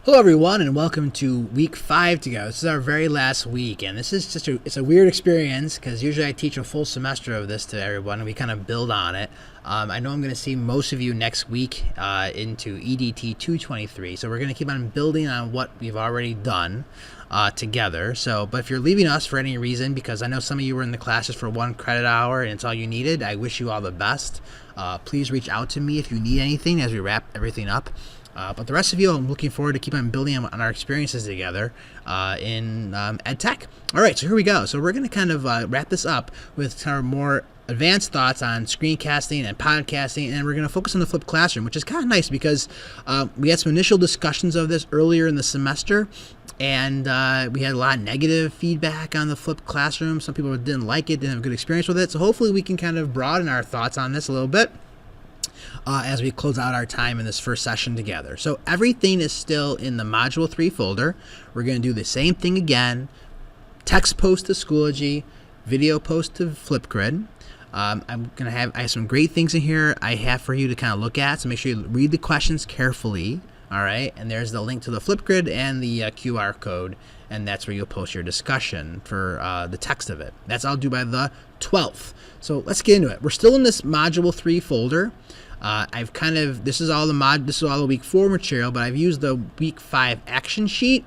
Hello everyone and welcome to week 5 to go. This is our very last week and this is just it's a weird experience because usually I teach a full semester of this to everyone and we kind of build on it. I know I'm going to see most of you next week into EDT 223, so we're going to keep on building on what we've already done together. But if you're leaving us for any reason, because I know some of you were in the classes for 1 credit hour and it's all you needed, I wish you all the best. Please reach out to me if you need anything as we wrap everything up. But the rest of you, I'm looking forward to keep on building on our experiences together in ed tech. All right, so here we go. So we're going to kind of wrap this up with kind of more advanced thoughts on screencasting and podcasting, and we're going to focus on the flipped classroom, which is kind of nice because we had some initial discussions of this earlier in the semester, and we had a lot of negative feedback on the flipped classroom. Some people didn't like it, didn't have a good experience with it, so hopefully we can kind of broaden our thoughts on this a little bit. As we close out our time in this first session together. So everything is still in the Module 3 folder. We're going to do the same thing again. Text post to Schoology, video post to Flipgrid. I have some great things in here I have for you to kind of look at, so make sure you read the questions carefully. All right, and there's the link to the Flipgrid and the QR code, and that's where you'll post your discussion for the text of it. That's all due by the 12th. So let's get into it. We're still in this Module 3 folder. This is all the week 4 material, but I've used the week 5 action sheet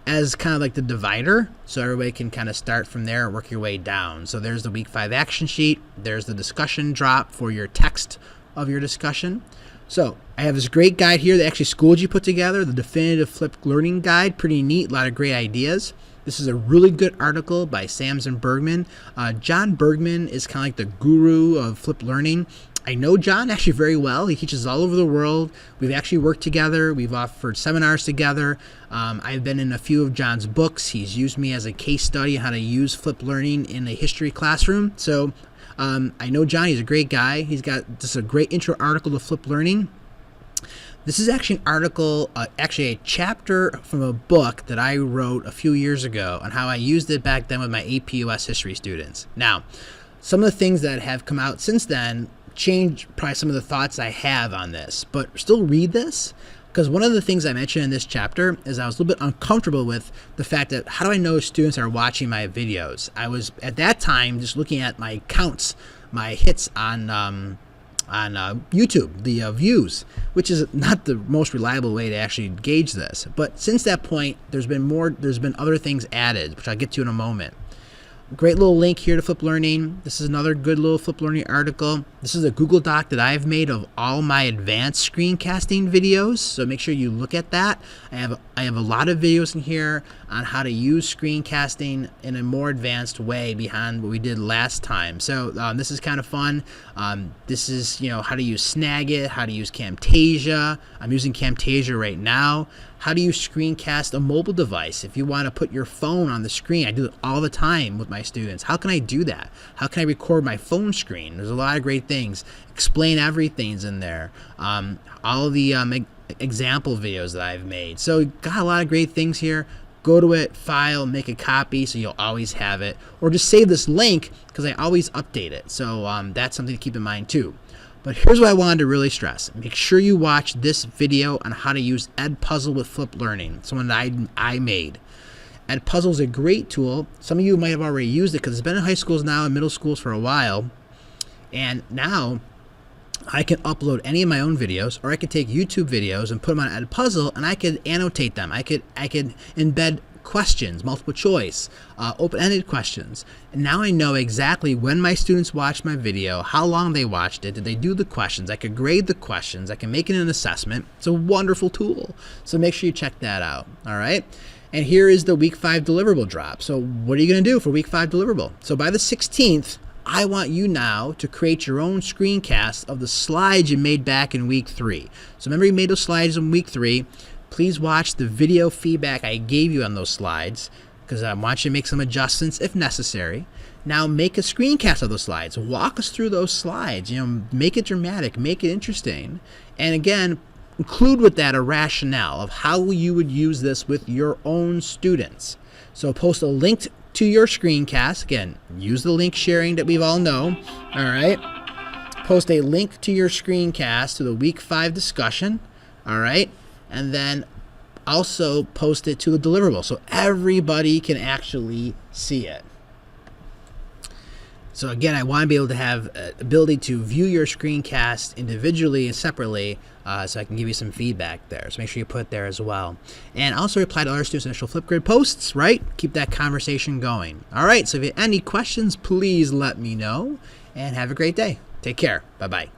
as kind of like the divider, so everybody can kind of start from there and work your way down. So there's the week 5 action sheet. There's the discussion drop for your text of your discussion. So I have this great guide here that actually Schoology put together, the Definitive Flipped Learning Guide. Pretty neat, a lot of great ideas. This is a really good article by Samson Bergman. John Bergman is kind of like the guru of flipped learning. I know John actually very well. He teaches all over the world. We've actually worked together. We've offered seminars together. I've been in a few of John's books. He's used me as a case study on how to use flipped learning in a history classroom. So I know John. He's a great guy. He's got just a great intro article to flipped learning. This is actually an article, actually a chapter from a book that I wrote a few years ago on how I used it back then with my APUS history students. Now, some of the things that have come out since then change probably some of the thoughts I have on this, but still read this, because one of the things I mentioned in this chapter is I was a little bit uncomfortable with the fact that how do I know students are watching my videos? I was at that time just looking at my counts, my hits on YouTube, the views, which is not the most reliable way to actually gauge this. But since that point, there's been other things added, which I'll get to in a moment. Great little link here to Flip Learning. This is another good little Flip Learning article. This is a Google Doc that I've made of all my advanced screencasting videos, so make sure you look at that. I have a lot of videos in here on how to use screencasting in a more advanced way behind what we did last time. So this is kind of fun. This is how to use Snagit, how to use Camtasia. I'm using Camtasia right now. How do you screencast a mobile device? If you want to put your phone on the screen, I do it all the time with my students. How can I do that? How can I record my phone screen? There's a lot of great things. Explain everything's in there. All of the example videos that I've made. So got a lot of great things here. Go to it, file, make a copy so you'll always have it. Or just save this link because I always update it. So that's something to keep in mind too. But here's what I wanted to really stress. Make sure you watch this video on how to use Edpuzzle with flipped learning. It's one that I made. Edpuzzle is a great tool. Some of you might have already used it because it's been in high schools now and middle schools for a while. And now I can upload any of my own videos, or I could take YouTube videos and put them on Edpuzzle, and I could annotate them. I could embed questions, multiple choice, open-ended questions. And now I know exactly when my students watched my video, how long they watched it, did they do the questions. I could grade the questions. I can make it an assessment. It's a wonderful tool. So make sure you check that out. All right. And here is the week 5 deliverable drop. So what are you going to do for week 5 deliverable? So by the 16th, I want you now to create your own screencast of the slides you made back in week 3. So remember you made those slides in week 3. Please watch the video feedback I gave you on those slides because I want you to make some adjustments if necessary. Now make a screencast of those slides. Walk us through those slides. Make it dramatic, make it interesting. And again, include with that a rationale of how you would use this with your own students. So post a link to your screencast. Again, use the link sharing that we all know. All right. Post a link to your screencast to the week 5 discussion. All right. And then also post it to the Deliverable so everybody can actually see it. So again, I want to be able to have ability to view your screencast individually and separately, so I can give you some feedback there. So make sure you put it there as well. And also reply to other students' initial Flipgrid posts, right? Keep that conversation going. All right, so if you have any questions, please let me know. And have a great day. Take care. Bye-bye.